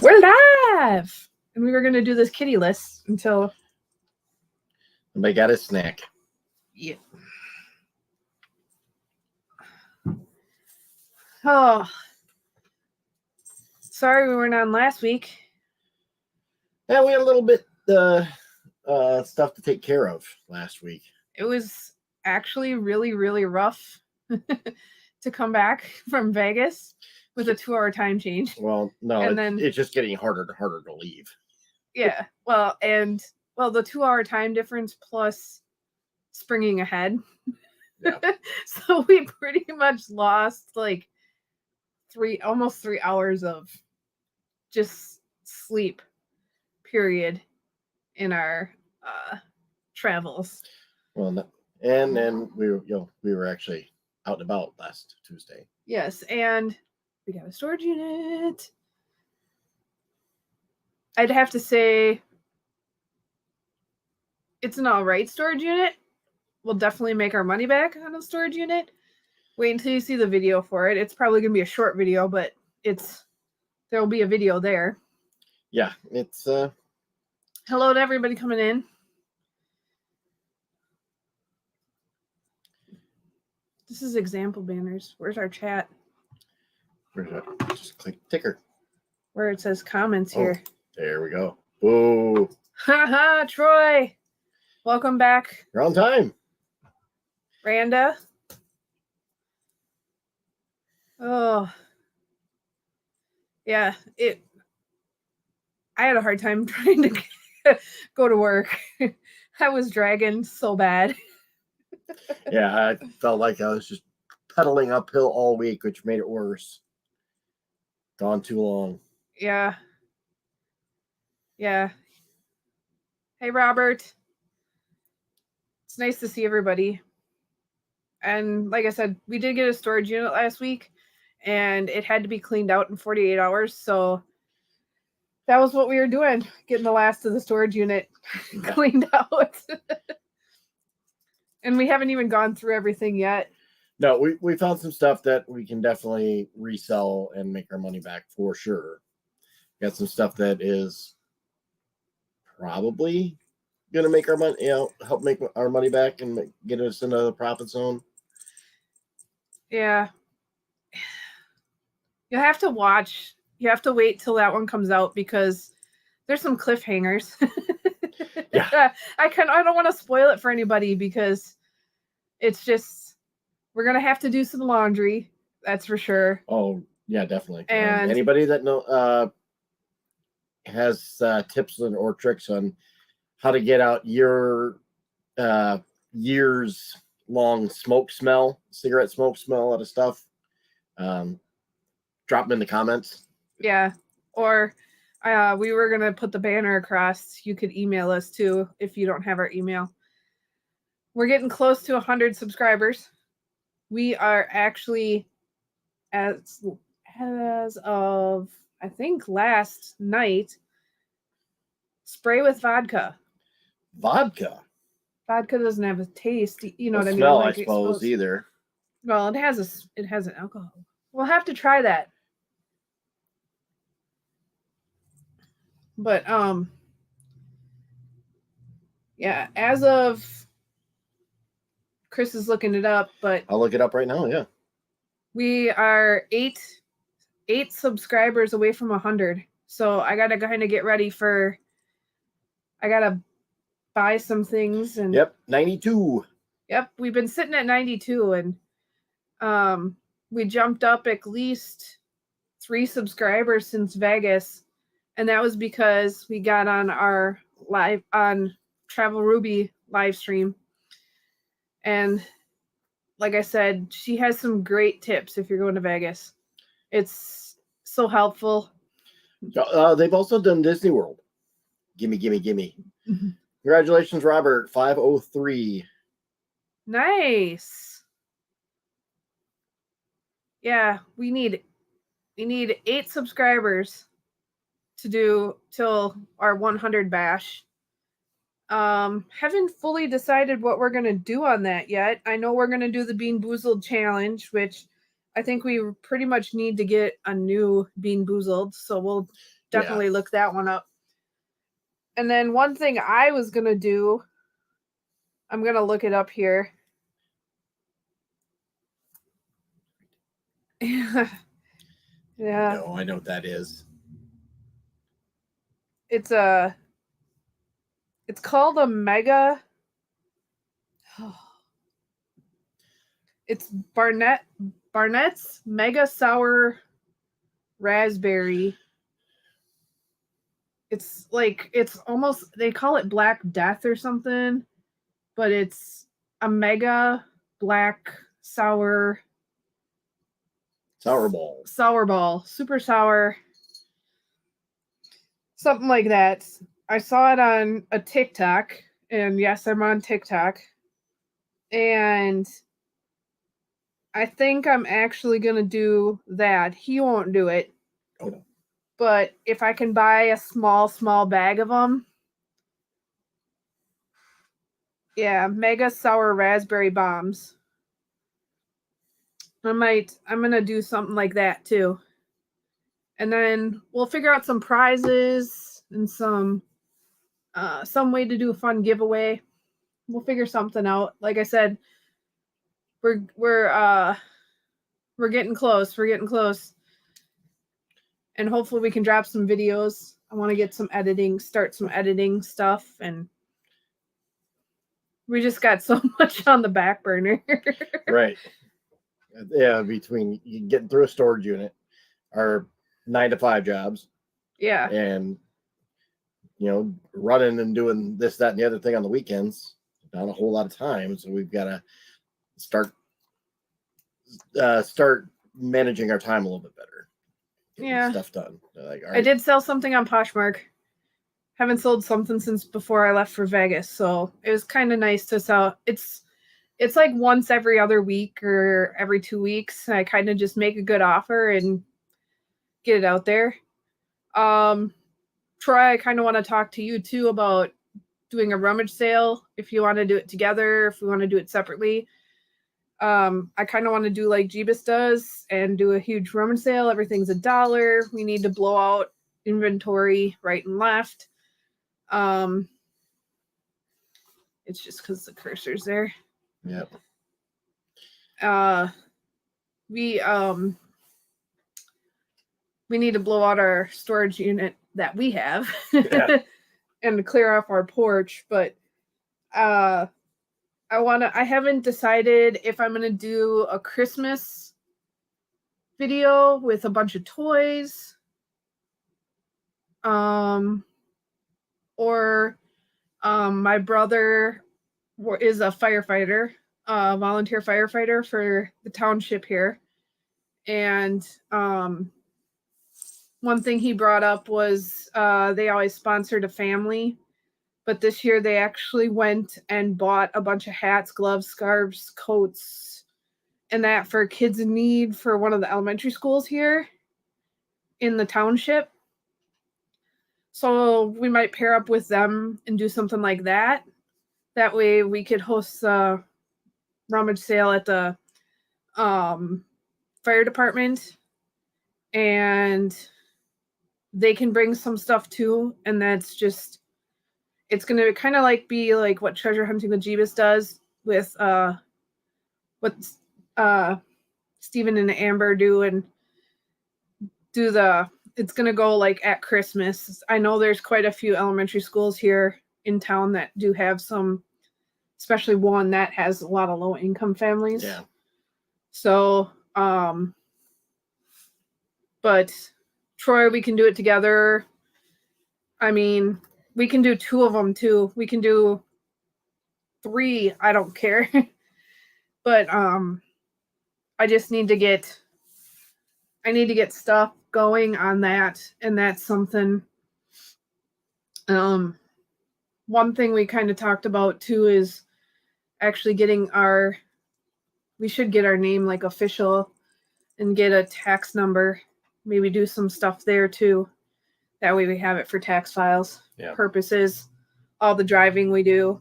We're live! And we were going to do this kitty list until... Somebody got a snack. Yeah. Oh. Sorry we weren't on last week. Yeah, we had a little bit stuff to take care of last week. It was actually really, really rough to come back from Vegas with a 2-hour time change. Well, no, it's just getting harder and harder to leave. Yeah. Well, the 2-hour time difference plus springing ahead. Yeah. So we pretty much lost like almost 3 hours of just sleep period in our travels. Well, no, and then we were actually out and about last Tuesday. Yes, and we got a storage unit. I'd have to say it's an all right storage unit. We'll definitely make our money back on a storage unit. Wait until you see the video for it. It's probably going to be a short video, but there'll be a video there. Yeah, it's hello to everybody coming in. This is example banners. Where's our chat? Where's that? Just click ticker. Where it says comments here. There we go. Boo. Haha, Troy. Welcome back. You're on time. Randa. Oh. Yeah, I had a hard time trying to go to work. I was dragging so bad. Yeah, I felt like I was just pedaling uphill all week, which made it worse. Gone too long. Yeah. Yeah. Hey, Robert. It's nice to see everybody. And like I said, we did get a storage unit last week, and it had to be cleaned out in 48 hours. So that was what we were doing, getting the last of the storage unit cleaned out. And we haven't even gone through everything yet. No, we found some stuff that we can definitely resell and make our money back for sure. Got some stuff that is probably going to make our money, help make our money back and get us into the profit zone. Yeah. You'll have to watch. You have to wait till that one comes out because there's some cliffhangers. Yeah. I don't want to spoil it for anybody because it's just, we're going to have to do some laundry. That's for sure. Oh, yeah, definitely. And anybody that has tips or tricks on how to get out your years long cigarette smoke smell out of stuff, drop them in the comments. Yeah. Or we were going to put the banner across. You could email us too if you don't have our email. We're getting close to 100 subscribers. We are actually, as of, I think, last night, spray with vodka. Vodka doesn't have a taste, you know what I mean? Smell, I suppose, either. Well, it has an alcohol. We'll have to try that. But yeah, as of Chris is looking it up, but I'll look it up right now. Yeah, we are eight subscribers away from 100. So I gotta kind of get ready for. I gotta buy some things and. Yep, 92. Yep, we've been sitting at 92, and we jumped up at least 3 subscribers since Vegas, and that was because we got on our live on Travel Ruby live stream. And like I said, she has some great tips if you're going to Vegas. It's so helpful. They've also done Disney World. Gimme. Mm-hmm. Congratulations, Robert. 503. Nice. Yeah, we need 8 subscribers to do till our 100 bash. Haven't fully decided what we're going to do on that yet. I know we're going to do the Bean Boozled challenge, which I think we pretty much need to get a new Bean Boozled. So we'll definitely look that one up. And then one thing I was going to do, I'm going to look it up here. Yeah. No, I know what that is. It's called a mega. It's Barnett's Mega Sour Raspberry. It's almost, they call it Black Death or something, but it's a mega black sour ball, super sour, something like that. I saw it on a TikTok, and yes, I'm on TikTok, and I think I'm actually gonna do that. He won't do it. Oh no. But if I can buy a small bag of them, yeah, mega sour raspberry bombs. I'm gonna do something like that too. And then we'll figure out some prizes and some way to do a fun giveaway. We'll figure something out. Like I said, we're getting close. We're getting close. And hopefully we can drop some videos. I want to get start some editing stuff, and we just got so much on the back burner. Right. Yeah, between getting through a storage unit, our 9-to-5 jobs. Yeah. And running and doing this, that, and the other thing on the weekends, not a whole lot of time. So we've got to start managing our time a little bit better. Yeah. Stuff done. Like, all right. I did sell something on Poshmark. Haven't sold something since before I left for Vegas, so it was kind of nice to sell. It's like once every other week or every 2 weeks. I kind of just make a good offer and get it out there. Troy, I kind of want to talk to you too about doing a rummage sale. If you want to do it together, if we want to do it separately. I kind of want to do like Jeebus does and do a huge rummage sale. Everything's $1. We need to blow out inventory right and left. It's just because the cursor's there. Yep. We need to blow out our storage unit that we have. Yeah. And clear off our porch, but I haven't decided if I'm gonna do a Christmas video with a bunch of toys, or my brother is a firefighter, volunteer firefighter for the township here, and one thing he brought up was they always sponsored a family, but this year they actually went and bought a bunch of hats, gloves, scarves, coats, and that for kids in need for one of the elementary schools here in the township. So we might pair up with them and do something like that. That way we could host a rummage sale at the fire department, and they can bring some stuff too. And that's just, it's going to kind of like be like what Treasure Hunting with Jeebus does with what Stephen and Amber do, and it's going to go like at Christmas. I know there's quite a few elementary schools here in town that do have some, especially one that has a lot of low income families. Yeah. So, but Troy, we can do it together. I mean, we can do 2 of them too. We can do 3. I don't care. But I just need to get stuff going on that, and that's something. One thing we kind of talked about too is actually we should get our name like official and get a tax number. Maybe do some stuff there too. That way we have it for tax files purposes. All the driving we do.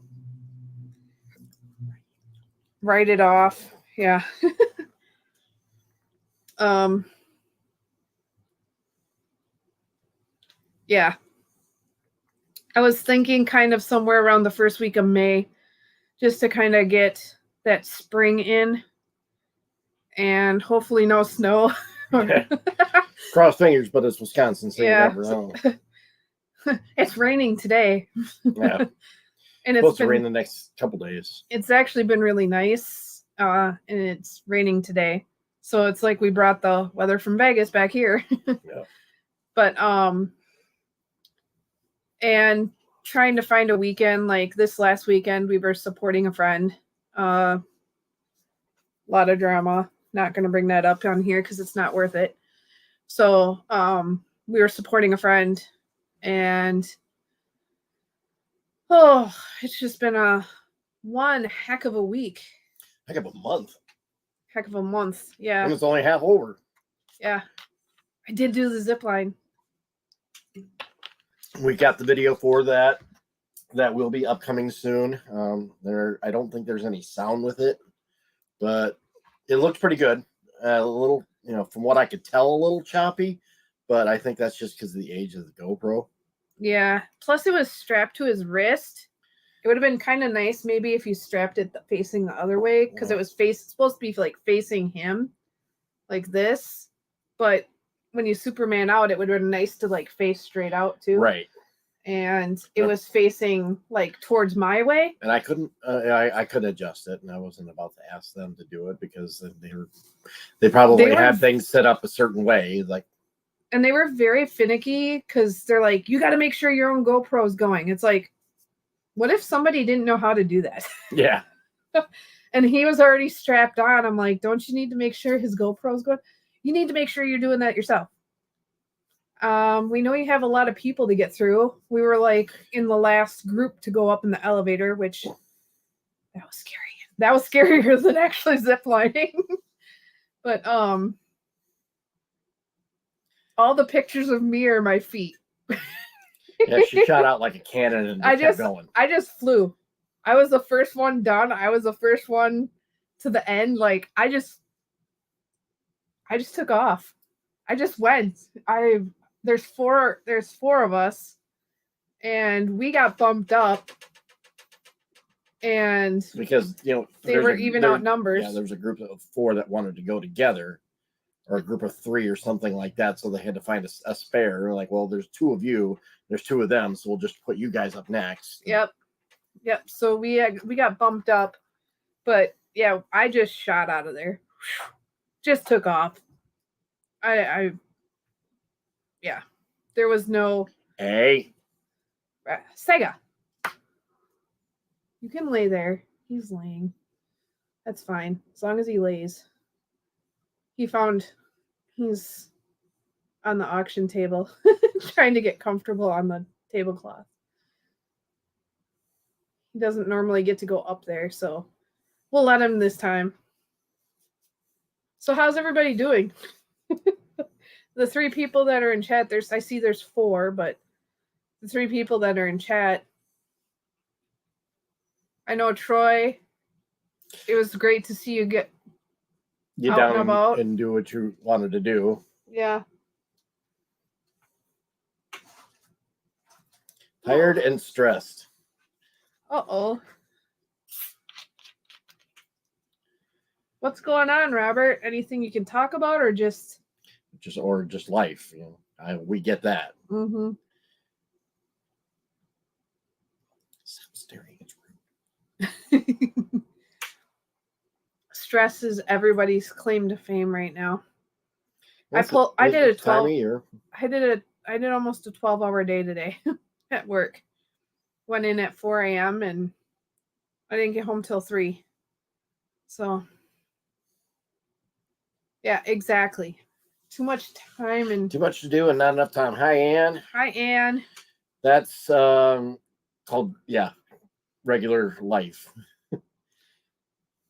Write it off. Yeah. Yeah. I was thinking kind of somewhere around the first week of May, just to kind of get that spring in, and hopefully no snow. Cross fingers, but it's Wisconsin, so Yeah. you never know. It's raining today. Yeah. And it's Supposed to been rain the next couple days. it's actually been really nice. And it's raining today. So it's like we brought the weather from Vegas back here. Yeah. But and trying to find a weekend, like this last weekend we were supporting a friend. A lot of drama. Not gonna bring that up on here because it's not worth it. So we were supporting a friend, and oh, it's just been one heck of a week. Heck of a month. Heck of a month. Yeah. And it's only half over. Yeah. I did do the zip line. We got the video for that. That will be upcoming soon. I don't think there's any sound with it, but it looks pretty good. A little, from what I could tell, a little choppy, but I think that's just because of the age of the GoPro. Yeah. Plus, it was strapped to his wrist. It would have been kind of nice maybe if you strapped it facing the other way, because it was supposed to be like facing him, like this. But when you Superman out, it would have been nice to like face straight out too. Right. And it was facing like towards my way. And I couldn't. I could adjust it, and I wasn't about to ask them to do it because they probably had things set up a certain way, like. And they were very finicky because they're like, you got to make sure your own GoPro is going. It's like, what if somebody didn't know how to do that? Yeah. And he was already strapped on. I'm like, don't you need to make sure his GoPro's going? You need to make sure you're doing that yourself. We know you have a lot of people to get through. We were like in the last group to go up in the elevator, which that was scary. That was scarier than actually ziplining. But all the pictures of me are my feet. Yeah, she shot out like a cannon and kept going. I just flew. I was the first one done. I was the first one to the end. Like I just took off. I just went. There's four of us, and we got bumped up. And because they were even outnumbered. Yeah, there was a group of 4 that wanted to go together, or a group of 3 or something like that. So they had to find a spare. They're like, well, there's 2 of you, there's 2 of them, so we'll just put you guys up next. Yep. So we got bumped up, but yeah, I just shot out of there. Just took off. Yeah, there was no. Hey, Sega. You can lay there. He's laying. That's fine. As long as he lays. He's on the auction table trying to get comfortable on the tablecloth. He doesn't normally get to go up there, so we'll let him this time. So how's everybody doing? The 3 people that are in chat, I see there's 4, but the 3 people that are in chat, I know Troy, it was great to see you get down and do what you wanted to do. Yeah. Tired and stressed. Uh-oh. What's going on, Robert? Anything you can talk about, or just life? We get that. Mm-hmm. Stop staring. It's rude. Stress is everybody's claim to fame right now. I did almost a 12-hour day today at work. Went in at 4 a.m. and I didn't get home till 3. So yeah, exactly. Too much time and too much to do and not enough time. Hi, Ann. Hi, Ann. That's called regular life.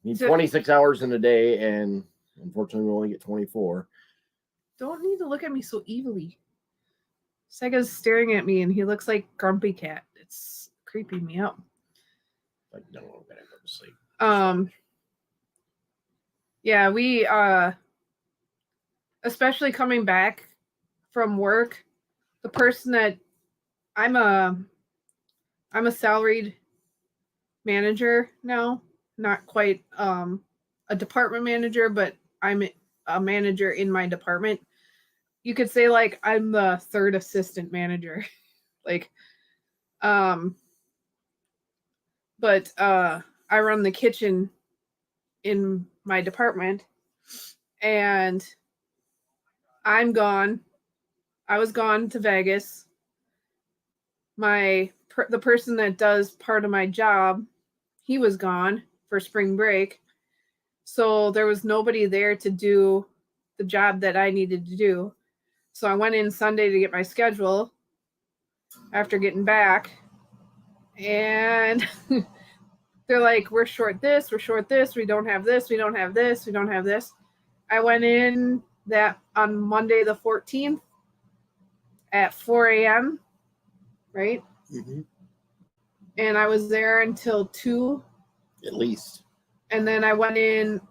Need 26 hours in a day, and unfortunately we only get 24. Don't need to look at me so evilly. Sega's staring at me and he looks like Grumpy Cat. It's creeping me out. Like, no, I'm gonna go to sleep. Yeah, we especially coming back from work, the person that I'm a salaried manager now, not quite a department manager, but I'm a manager in my department. You could say like I'm the third assistant manager. like but I run the kitchen in my department, and I'm gone. I was gone to Vegas. The person that does part of my job, he was gone for spring break. So there was nobody there to do the job that I needed to do. So I went in Sunday to get my schedule after getting back, and they're like, we're short this, we don't have this, we don't have this, we don't have this. I went in that on Monday the 14th at 4 a.m., right? Mm-hmm. And I was there until 2. At least. And then I went in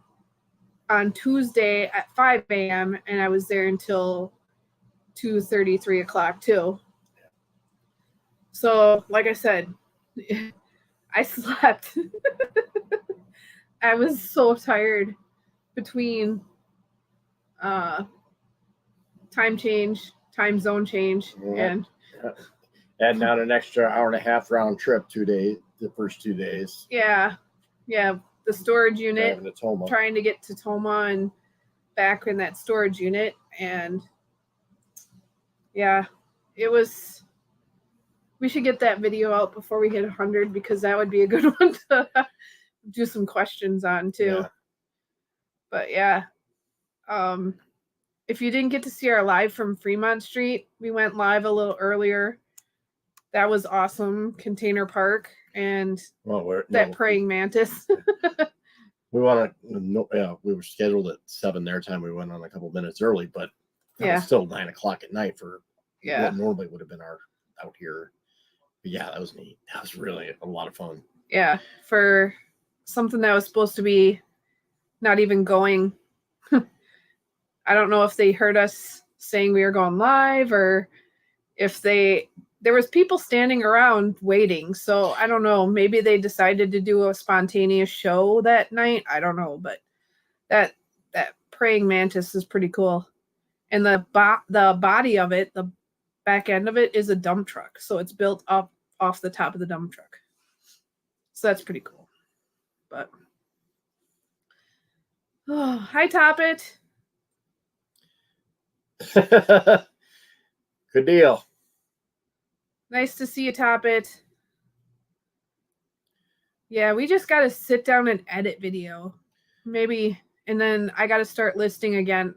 on Tuesday at 5 a.m. and I was there until 2:30, 3 o'clock too. So, like I said, I slept. I was so tired between time zone change, and adding on an extra hour and a half round trip the first 2 days. Yeah, the storage unit, to trying to get to Toma and back in that storage unit, and yeah, it was. We should get that video out before we hit 100, because that would be a good one to do some questions on too. Yeah. But yeah, if you didn't get to see our live from Fremont Street, we went live a little earlier. That was awesome. Container Park and praying mantis. We we were scheduled at 7 their time. We went on a couple minutes early, but it was still 9 o'clock at night for what normally would have been our out here. But yeah, that was neat. That was really a lot of fun. Yeah, for something that was supposed to be not even going. I don't know if they heard us saying we were going live, or if there was people standing around waiting. So I don't know. Maybe they decided to do a spontaneous show that night. I don't know, but that praying mantis is pretty cool. And the body of it, the back end of it, is a dump truck. So it's built up off the top of the dump truck. So that's pretty cool. But hi, Top It. Good deal. Nice to see you, Top It. Yeah, we just got to sit down and edit video. Maybe, and then I got to start listing again.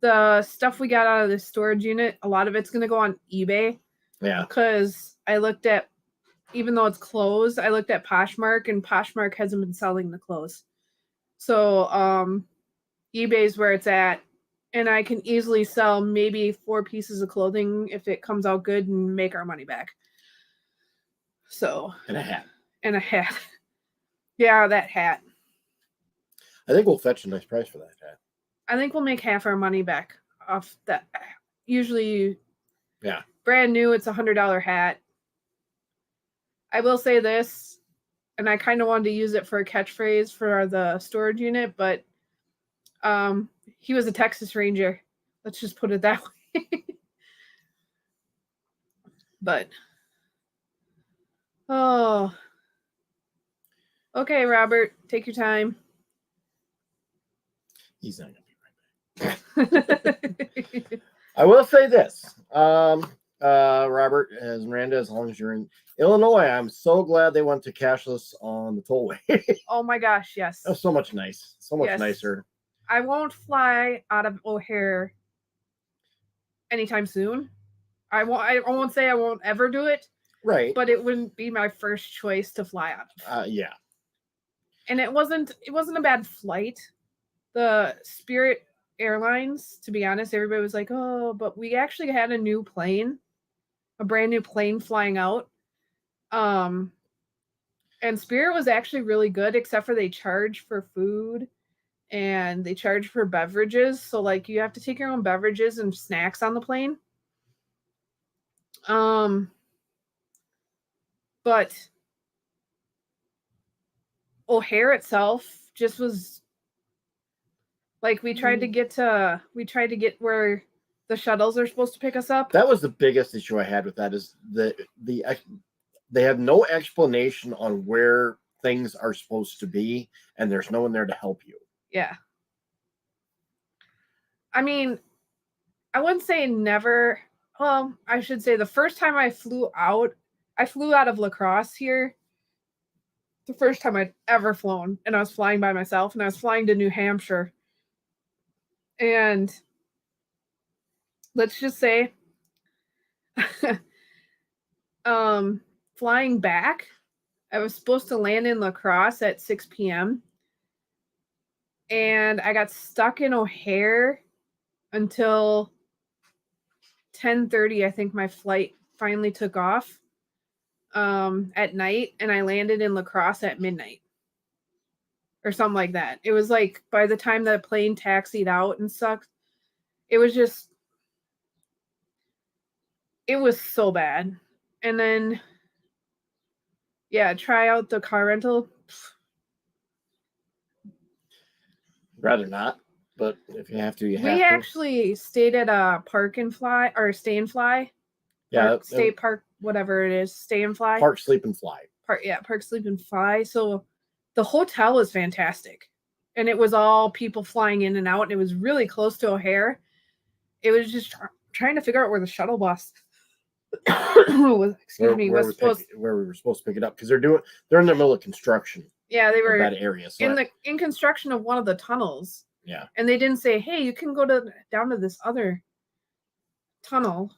The stuff we got out of the storage unit, a lot of it's going to go on eBay. Yeah. Because I looked at, even though it's closed, I looked at Poshmark, and Poshmark hasn't been selling the clothes. So eBay's where it's at. And I can easily sell maybe 4 pieces of clothing if it comes out good and make our money back. So. And a hat. Yeah, that hat. I think we'll fetch a nice price for that hat. I think we'll make half our money back off that. Usually, yeah, brand new, it's $100 hat. I will say this, and I kind of wanted to use it for a catchphrase for the storage unit, but he was a Texas Ranger. Let's just put it that way. But, okay, Robert, take your time. He's not going to be right back. I will say this, Robert, as Miranda, as long as you're in Illinois, I'm so glad they went to cashless on the tollway. Oh my gosh, yes. That was so much nicer. I won't fly out of O'Hare anytime soon. I won't say I won't ever do it. Right. But it wouldn't be my first choice to fly out of. Yeah. And it wasn't a bad flight. The Spirit Airlines, to be honest, everybody was like, oh, but we actually had a brand new plane flying out. And Spirit was actually really good, except for they charge for food and they charge for beverages. So like you have to take your own beverages and snacks on the plane. But O'Hare itself just was like we tried to get where the shuttles are supposed to pick us up. That was the biggest issue I had with that is they have no explanation on where things are supposed to be, and there's no one there to help you. Yeah. I mean, I wouldn't say never. Well, I should say the first time I flew out of La Crosse here. The first time I'd ever flown, and I was flying by myself, and I was flying to New Hampshire. And let's just say, flying back, I was supposed to land in La Crosse at 6 p.m. And I got stuck in O'Hare until 10:30. I think my flight finally took off at night, and I landed in La Crosse at midnight or something like that. It was like by the time the plane taxied out and sucked, it was so bad. And then, yeah, try out the car rental. Rather not, but if you have to, you have We to. actually stayed at a Park and Fly or Stay and Fly. Yeah, State Park, whatever it is, Stay and Fly. Park Sleep and Fly. Park Sleep and Fly. So the hotel was fantastic, and it was all people flying in and out, and it was really close to O'Hare. It was just trying to figure out where the shuttle bus was. Where we were supposed to pick it up because they're in the middle of construction. Yeah, they were that area. So in construction of one of the tunnels. Yeah, and they didn't say, "Hey, you can go down to this other tunnel."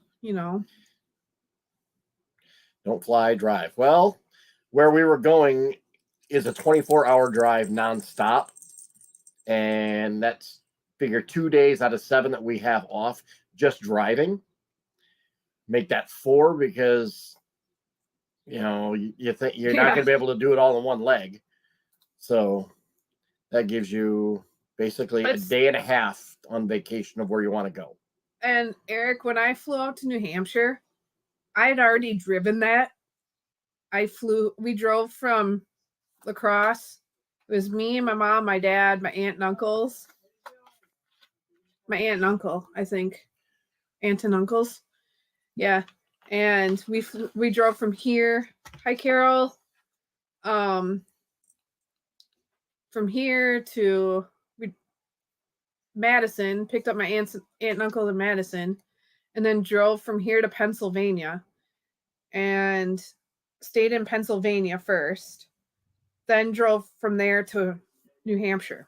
Don't fly, drive. Well, where we were going is a 24-hour drive nonstop, and that's figure 2 days out of 7 that we have off just driving. Make that 4 because you think you're not going to be able to do it all in one leg. So that gives you basically a day and a half on vacation of where you want to go. And Eric, when I flew out to New Hampshire, I had already driven that. We drove from La Crosse. It was me and my mom, my dad, my aunt and uncles. My aunt and uncle, I think. Aunt and uncles. Yeah. And we drove from here. Hi, Carol. From here to Madison, picked up my aunt and uncle in Madison, and then drove from here to Pennsylvania and stayed in Pennsylvania first, then drove from there to New Hampshire.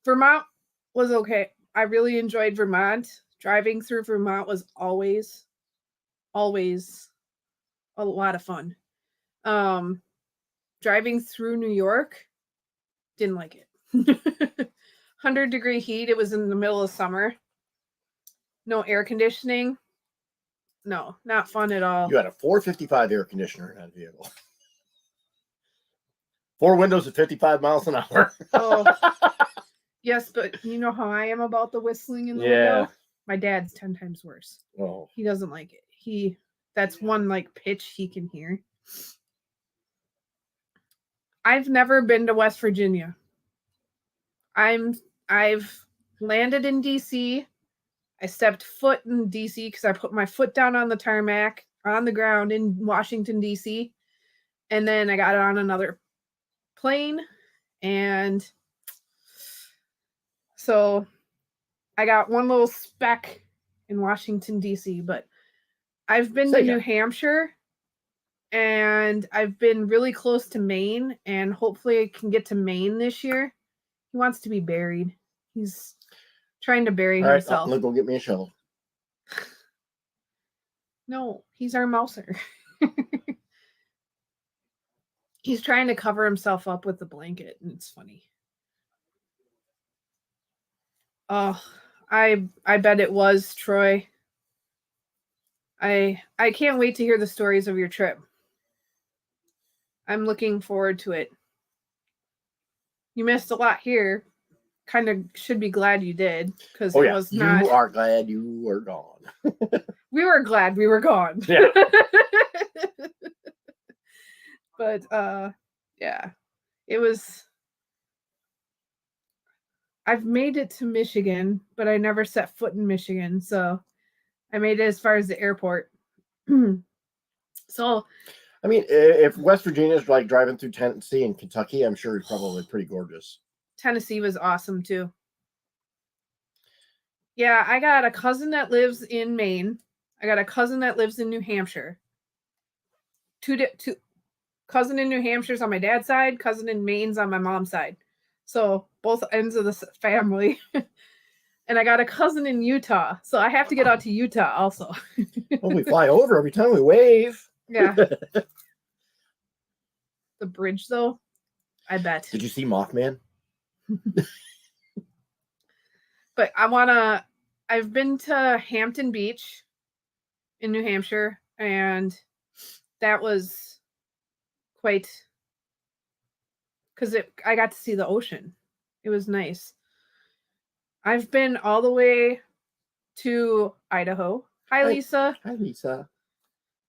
Vermont was okay. I really enjoyed Vermont. Driving through Vermont was always a lot of fun. Driving through New York, didn't like it. 100-degree heat. It was in the middle of summer. No air conditioning. No, not fun at all. You had a 455 air conditioner in that vehicle. 4 windows at 55 miles an hour. Oh, yes, but you know how I am about the whistling in the window? My dad's 10 times worse. Oh. He doesn't like it. That's one like pitch he can hear. I've never been to West Virginia. I've landed in DC. I stepped foot in DC because I put my foot down on the tarmac on the ground in Washington, DC. And then I got on another plane. And so I got one little speck in Washington, DC. But I've been to New Hampshire. And I've been really close to Maine. And hopefully I can get to Maine this year. He wants to be buried. He's trying to bury himself. All right, go get me a shovel. No, he's our mouser. He's trying to cover himself up with the blanket, and it's funny. Oh, I bet it was, Troy. I can't wait to hear the stories of your trip. I'm looking forward to it. You missed a lot here. Kind of should be glad you did, because it was not. You are glad you were gone. we were glad we were gone. Yeah. But yeah, it was. I've made it to Michigan, but I never set foot in Michigan, so I made it as far as the airport. So, I mean, if West Virginia is like driving through Tennessee and Kentucky, I'm sure it's probably pretty gorgeous. Tennessee was awesome too. Yeah, I got a cousin that lives in Maine. I got a cousin that lives in New Hampshire. Two cousin in New Hampshire's on my dad's side, cousin in Maine's on my mom's side. So both ends of the family. And I got a cousin in Utah. So I have to get out to Utah also. Well, we fly over every time we wave. Yeah. The bridge though, I bet. Did you see Mothman? But I've been to Hampton Beach in New Hampshire, and that was quite, because I got to see the ocean. It was nice. I've been all the way to Idaho. Hi, Lisa. Hi, Lisa.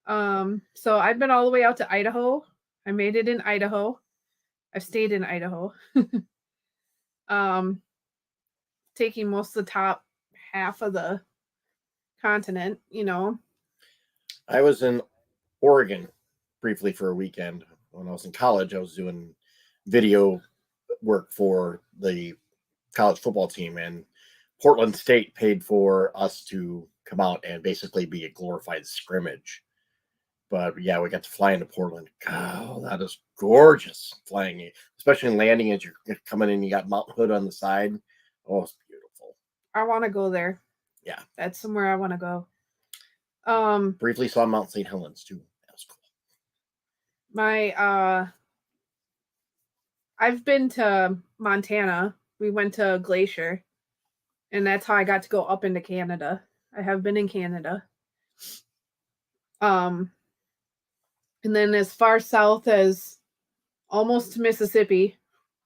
So I've been all the way out to Idaho. I made it in Idaho. I've stayed in Idaho. Taking most of the top half of the continent, you know. I was in Oregon briefly for a weekend. When I was in college, I was doing video work for the college football team, and Portland State paid for us to come out and basically be a glorified scrimmage. But yeah, we got to fly into Portland. God, that is gorgeous flying, especially landing as you're coming in. You got Mount Hood on the side. Oh, it's beautiful. I want to go there. Yeah, that's somewhere I want to go. Briefly saw Mount St. Helens too. That was cool. I've been to Montana. We went to Glacier, and that's how I got to go up into Canada. I have been in Canada. And then as far south as almost to Mississippi.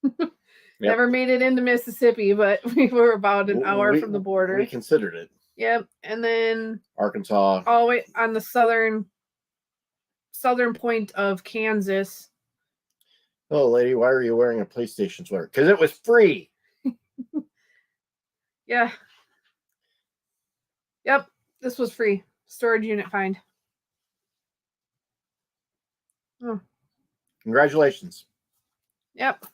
Yep. Never made it into Mississippi, but we were about an hour from the border. We considered it. Yep. And then Arkansas. All the way on the southern point of Kansas. Oh, lady, why are you wearing a PlayStation sweater? Because it was free. Yeah. Yep. This was free. Storage unit find. Oh. Congratulations. Yep.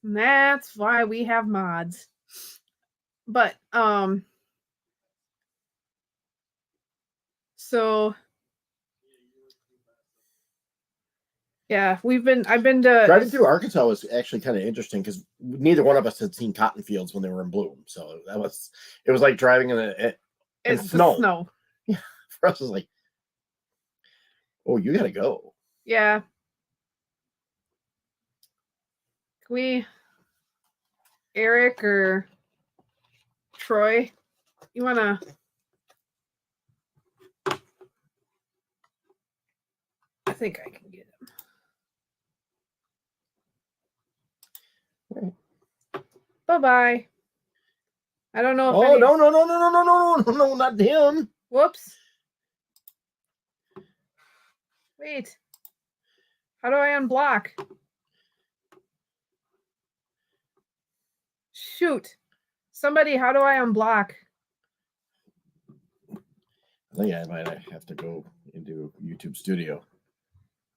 And that's why we have mods. But so yeah, I've been to driving through Arkansas was actually kind of interesting because neither one of us had seen cotton fields when they were in bloom. So it was like driving in snow. Snow. Yeah. For us it was like, oh, you gotta go. Yeah. Can we, Eric or Troy, you wanna I think I can get him. Right. Bye-bye. I don't know if no, not him. Whoops. Wait. How do I unblock? Shoot. Somebody, how do I unblock? I think I might have to go into YouTube Studio.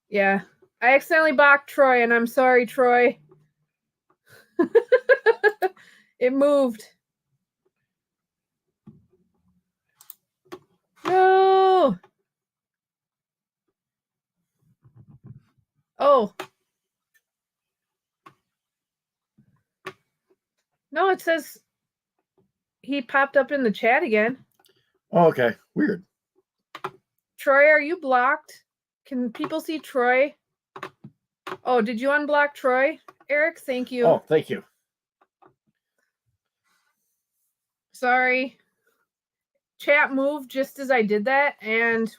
Yeah. I accidentally blocked Troy, and I'm sorry, Troy. It moved. No. Oh. No, it says he popped up in the chat again. Oh, okay. Weird. Troy, are you blocked? Can people see Troy? Oh, did you unblock Troy? Eric, thank you. Oh, thank you. Sorry. Chat moved just as I did that, and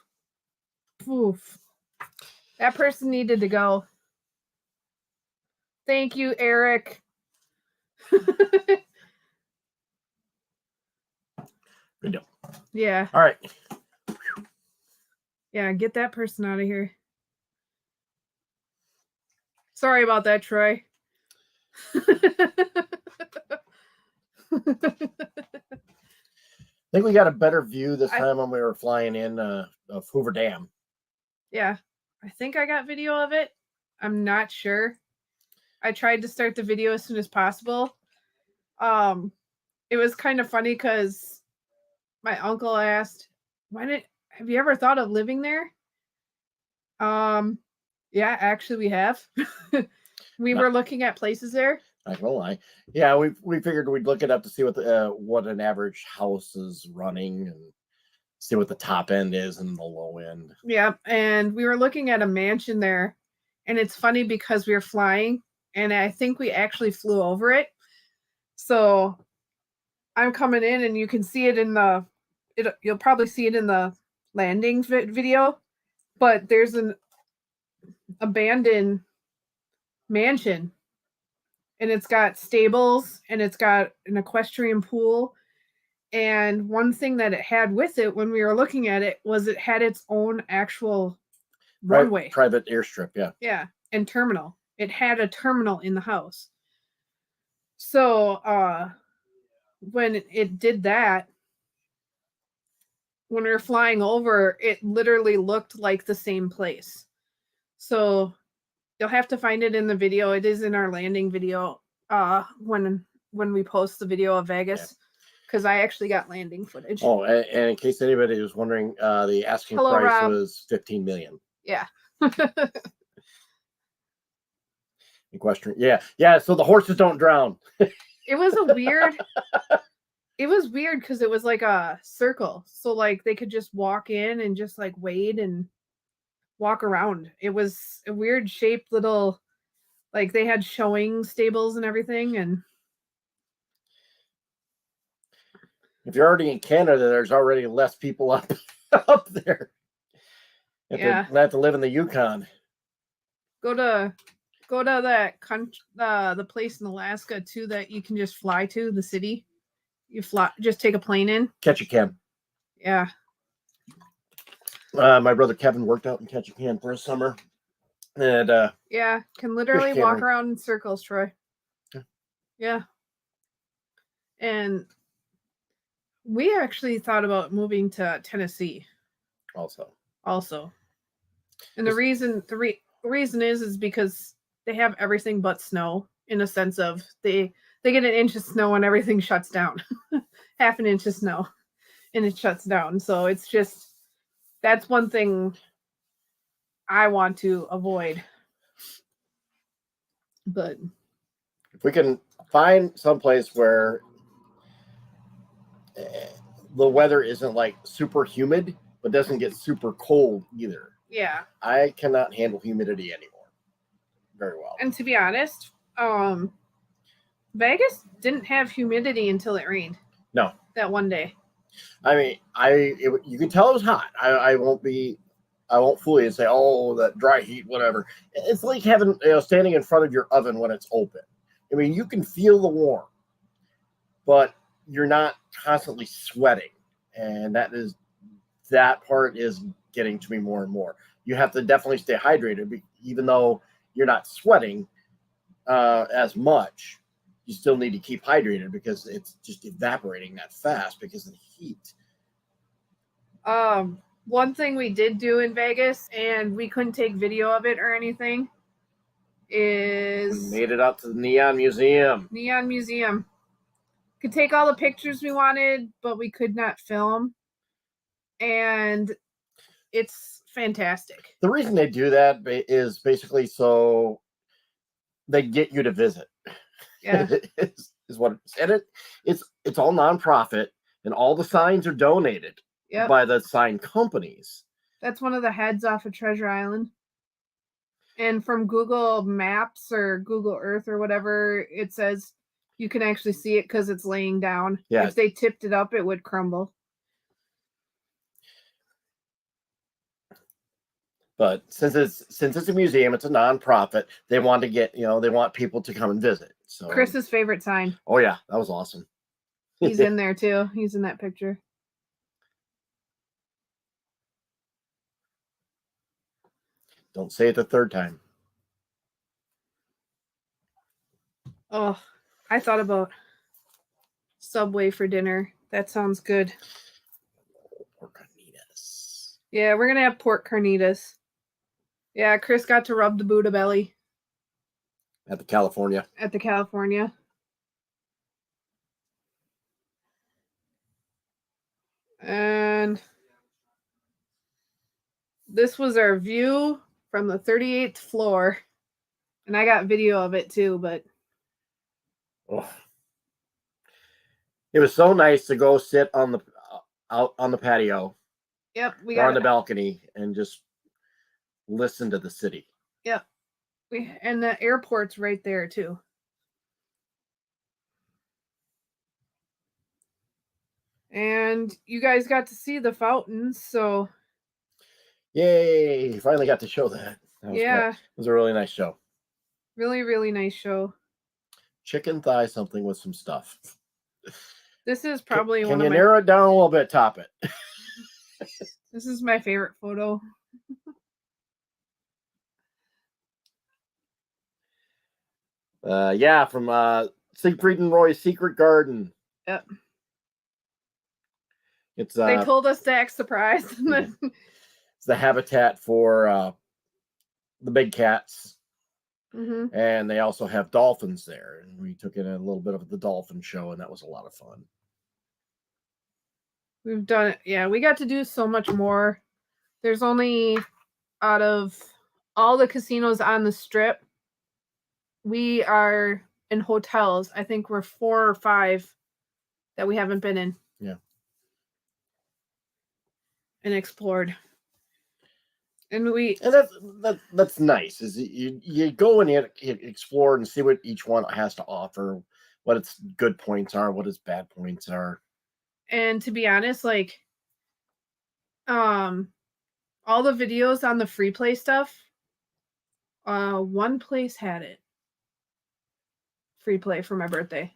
poof. That person needed to go. Thank you, Eric. Good deal. Yeah. All right. Yeah, get that person out of here. Sorry about that, Troy. I think we got a better view this time when we were flying in of Hoover Dam. Yeah, I think I got video of it. I'm not sure. I tried to start the video as soon as possible. It was kind of funny because my uncle asked, have you ever thought of living there? Yeah, actually we have. We were looking at places there. I won't lie. Yeah, we figured we'd look it up to see what an average house is running and see what the top end is and the low end. Yeah, and we were looking at a mansion there, and it's funny because we were flying, and I think we actually flew over it. So I'm coming in, and you can see it you'll probably see it in the landing video, but there's an abandoned mansion, and it's got stables, and it's got an equestrian pool. And one thing that it had with it when we were looking at it was it had its own actual runway. Private airstrip, yeah. Yeah, and terminal. It had a terminal in the house. So when it did that, when we were flying over, it literally looked like the same place. So you'll have to find it in the video. It is in our landing video when we post the video of Vegas. Because I actually got landing footage. Oh, and in case anybody was wondering, the asking price was $15 million. Yeah. Equestrian. Yeah. So the horses don't drown. It was weird because it was like a circle. So like they could just walk in and just like wade and walk around. It was a weird shaped little, like they had showing stables and everything. And if you're already in Canada, there's already less people up there. You have to live in the Yukon. Go to that country, the place in Alaska too that you can just fly to, the city. You just take a plane in. Ketchikan. Yeah. My brother Kevin worked out in Ketchikan for a summer, and yeah, can literally walk around in circles, Troy. Yeah. And we actually thought about moving to Tennessee. Also. And the reason is because they have everything but snow, in a sense of they get an inch of snow and everything shuts down. Half an inch of snow and it shuts down. So it's just, that's one thing I want to avoid. But if we can find someplace where the weather isn't like super humid, but doesn't get super cold either. Yeah. I cannot handle humidity anymore very well. And to be honest, Vegas didn't have humidity until it rained. No. That one day. I mean, you can tell it was hot. I won't fool you and say, oh, that dry heat, whatever. It's like having, standing in front of your oven when it's open. I mean, you can feel the warmth, but you're not constantly sweating. And that part is getting to me more and more. You have to definitely stay hydrated, even though you're not sweating as much. You still need to keep hydrated because it's just evaporating that fast because of the heat. One thing we did do in Vegas, and we couldn't take video of it or anything, is we made it out to the Neon Museum. Could take all the pictures we wanted, but we could not film. And it's fantastic. The reason they do that is basically so they get you to visit. Yeah. is what it's all nonprofit, and all the signs are donated by the sign companies. That's one of the heads off of Treasure Island. And from Google Maps or Google Earth or whatever, it says you can actually see it because it's laying down. Yeah. If they tipped it up, it would crumble. But since it's a museum, it's a nonprofit. They want to get, they want people to come and visit. So Chris's favorite sign. Oh yeah, that was awesome. He's in there too. He's in that picture. Don't say it the third time. Oh, I thought about Subway for dinner. That sounds good. Pork carnitas. Yeah, we're gonna have pork carnitas. Yeah, Chris got to rub the Buddha belly At the California. at the California. And this was our view from the 38th floor. And I got video of it too, but Oh. It was so nice to go sit on the out on the patio. yep, we or got on the balcony and just listen to the city. Yep. And the airport's right there too. And you guys got to see the fountains, so Yay! Finally got to show that. Yeah. It was a really nice show. Really, really nice show. Chicken thigh something with some stuff. This is probably Can one you of my narrow it down a little bit, top it? This is my favorite photo. Yeah, from Siegfried and Roy's Secret Garden. Yep. It's They told us to act surprised. it's the habitat for the big cats. Mm-hmm. And they also have dolphins there. And we took in a little bit of the dolphin show, and that was a lot of fun. We've done it. Yeah, we got to do so much more. There's only, out of all the casinos on the strip, we are in hotels. I think we're 4 or 5 that we haven't been in. Yeah. And explored. And that's nice. Is you go and you explore and see what each one has to offer, what its good points are, what its bad points are. And to be honest, like, all the videos on the free play stuff, one place had it. Free play for my birthday.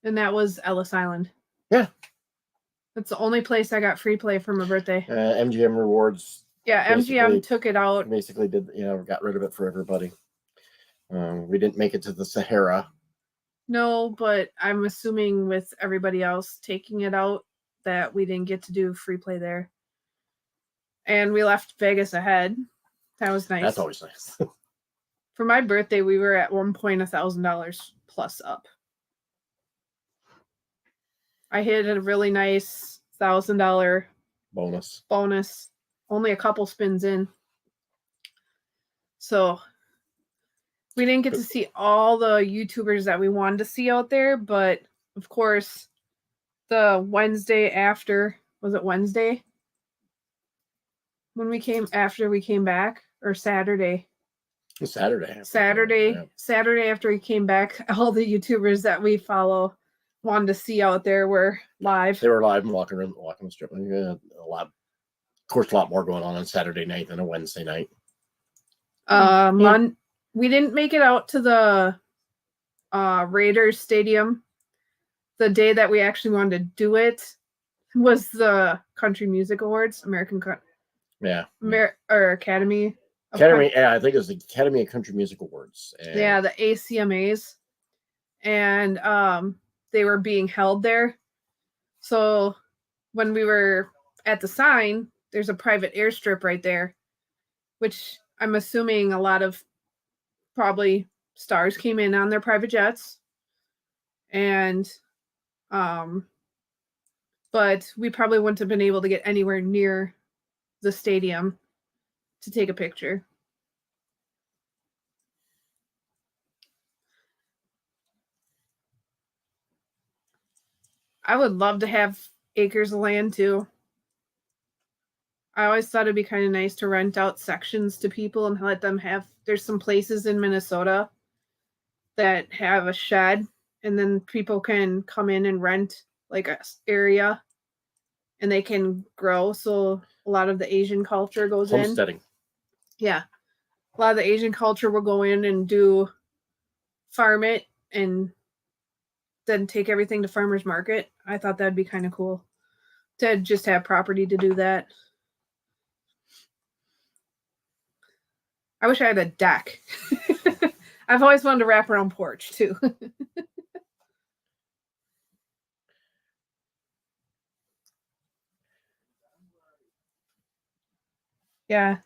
And that was Ellis Island. Yeah. That's the only place I got free play for my birthday. MGM Rewards. Yeah, MGM took it out. Basically got rid of it for everybody. We didn't make it to the Sahara. No, but I'm assuming with everybody else taking it out that we didn't get to do free play there. And we left Vegas ahead. That was nice. That's always nice. For my birthday, we were at one point $1,000 plus up. I hit a really nice $1,000 bonus. Only a couple spins in. So we didn't get to see all the YouTubers that we wanted to see out there, but of course, the Wednesday after, was it Wednesday? When we came back, or Saturday? Saturday after we came back, all the YouTubers that we follow wanted to see out there were live. They were live and walking the strip. Yeah, a lot more going on Saturday night than a Wednesday night. We didn't make it out to the Raiders Stadium. The day that we actually wanted to do it was the Country Music Awards, Academy. Yeah, I think it was the Academy of Country Music Awards. Yeah, the ACMAs. And they were being held there. So when we were at the sign, there's a private airstrip right there, which I'm assuming a lot of probably stars came in on their private jets. And but we probably wouldn't have been able to get anywhere near the stadium to take a picture. I would love to have acres of land too. I always thought it'd be kind of nice to rent out sections to people and let them there's some places in Minnesota that have a shed, and then people can come in and rent like a area and they can grow. So a lot of the Asian culture goes in. Homesteading. Yeah. A lot of the Asian culture will go in and farm it and then take everything to farmer's market. I thought that'd be kind of cool to just have property to do that. I wish I had a deck. I've always wanted to wrap around porch too. Yeah.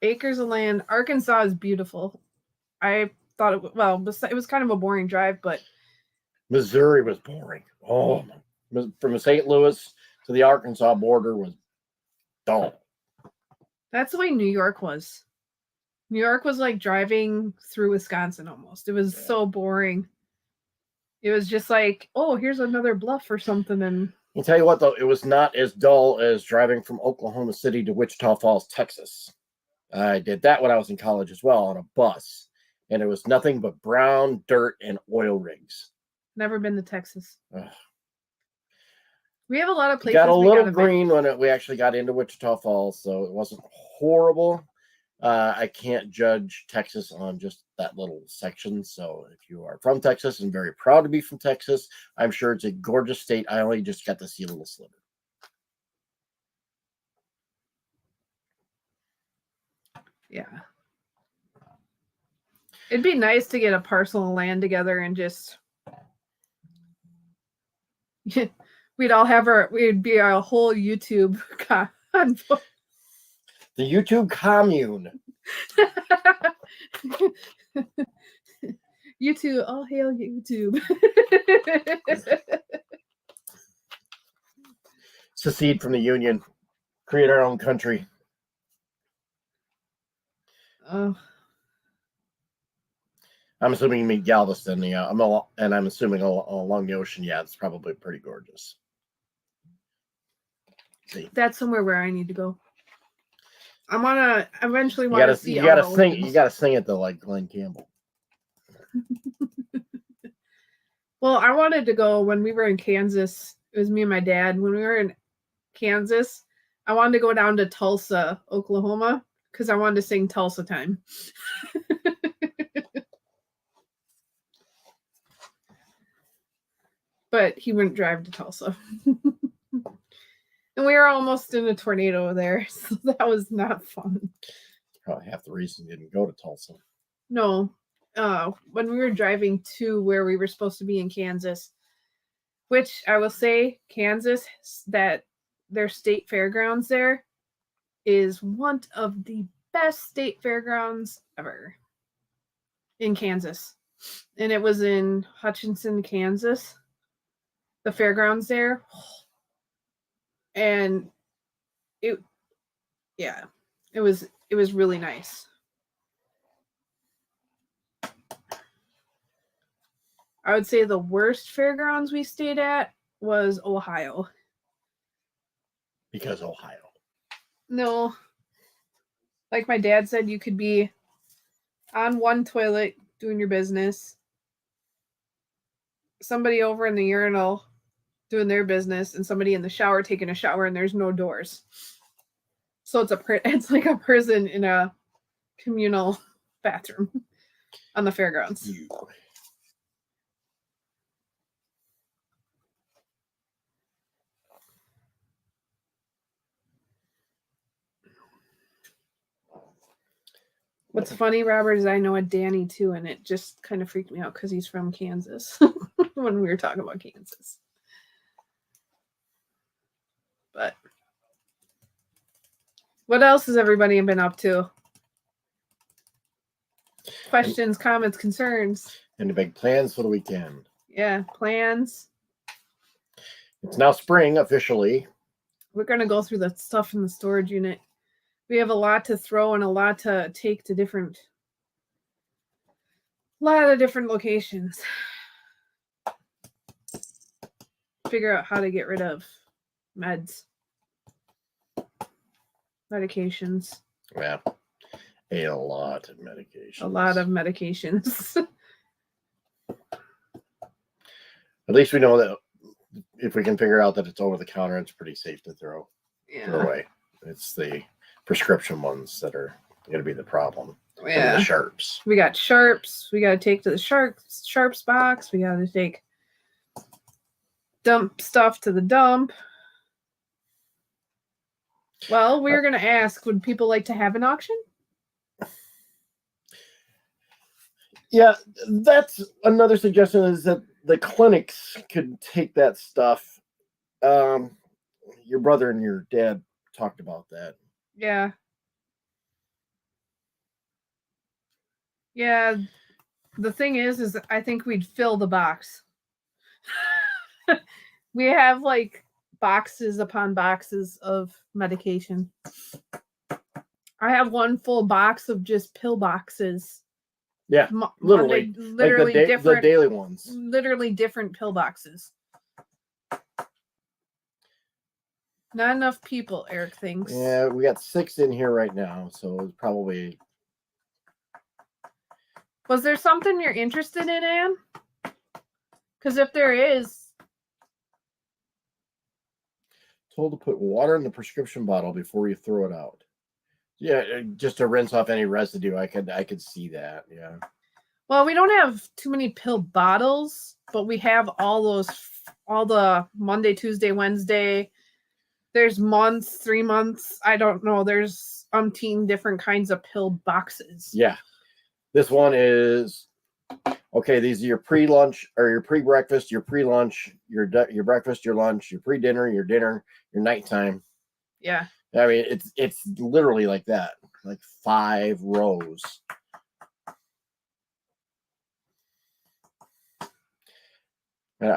Acres of land. Arkansas is beautiful. I thought it was kind of a boring drive, but Missouri was boring. Oh, from St. Louis to the Arkansas border was dull. that's the way New York was. New York was like driving through Wisconsin almost. It was so boring. It was just like, oh, here's another bluff or something. And I'll tell you what, though, it was not as dull as driving from Oklahoma City to Wichita Falls, Texas. I did that when I was in college as well on a bus, and it was nothing but brown dirt and oil rigs. Never been to Texas. Ugh. We have a lot of places. Got a little green when we actually got into Wichita Falls, so it wasn't horrible. I can't judge Texas on just that little section. So if you are from Texas and very proud to be from Texas, I'm sure it's a gorgeous state. I only just got to see a little sliver. Yeah. It'd be nice to get a parcel of land together and just we'd be a whole YouTube convo. The YouTube commune. YouTube, all hail YouTube. Secede from the Union. Create our own country. Oh. I'm assuming you mean Galveston. Yeah, I'm assuming along the ocean. Yeah, it's probably pretty gorgeous. See, that's somewhere where I need to go. I want to eventually see. You gotta sing. You gotta sing it though, like Glenn Campbell. Well, I wanted to go when we were in Kansas. It was me and my dad. When we were in Kansas, I wanted to go down to Tulsa, Oklahoma, because I wanted to sing Tulsa Time. But he wouldn't drive to Tulsa. And we were almost in a tornado there, so that was not fun. Probably half the reason you didn't go to Tulsa. No. When we were driving to where we were supposed to be in Kansas, which I will say, Kansas, that their state fairgrounds there is one of the best state fairgrounds ever in Kansas. And it was in Hutchinson, Kansas. The fairgrounds there. And it was really nice. I would say the worst fairgrounds we stayed at was Ohio. Because Ohio. No. Like my dad said, you could be on one toilet doing your business, somebody over in the urinal doing their business, and somebody in the shower taking a shower, and there's no doors. So it's like a prison in a communal bathroom on the fairgrounds. What's funny, Robert, is I know a Danny too, and it just kind of freaked me out because he's from Kansas when we were talking about Kansas. But what else has everybody been up to? Questions, comments, concerns. Any big plans for the weekend? Yeah, plans. It's now spring officially. We're going to go through the stuff in the storage unit. We have a lot to throw and a lot to take to a lot of different locations. Figure out how to get rid of medications. Yeah, a lot of medications. A lot of medications. At least we know that if we can figure out that it's over the counter, it's pretty safe to throw away. It's the prescription ones that are going to be the problem. Yeah. The sharps. We got sharps. We got to take to the sharps box. We got to dump stuff to the dump. Well, we were going to ask, would people like to have an auction? Yeah, that's another suggestion is that the clinics could take that stuff. Your brother and your dad talked about that. Yeah. Yeah. The thing is I think we'd fill the box. We have like boxes upon boxes of medication. I have one full box of just pill boxes. Yeah, literally, literally like different, the daily ones. Literally different pill boxes. Not enough people, Eric thinks. Yeah, we got 6 in here right now, so it's probably. Was there something you're interested in, Anne? Because if there is. Told to put water in the prescription bottle before you throw it out. Yeah, just to rinse off any residue. I could see that. Yeah. Well, we don't have too many pill bottles, but we have all the Monday, Tuesday, Wednesday. There's months, 3 months. I don't know. There's umpteen different kinds of pill boxes. Yeah. This one is, okay, these are your pre-lunch or your pre-breakfast, your pre-lunch, your breakfast, your lunch, your pre-dinner, your dinner, your nighttime. Yeah. I mean, it's literally like that, like 5 rows. And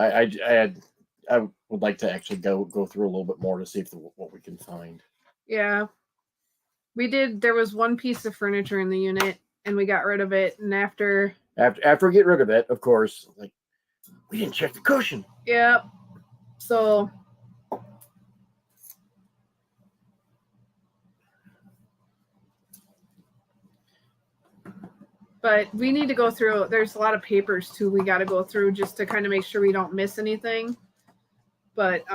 I would like to actually go through a little bit more to see what we can find. Yeah. We did. There was one piece of furniture in the unit, and we got rid of it. And after we get rid of it, of course, like we didn't check the cushion. Yep. So. But we need to go through. There's a lot of papers too. We got to go through just to kind of make sure we don't miss anything. But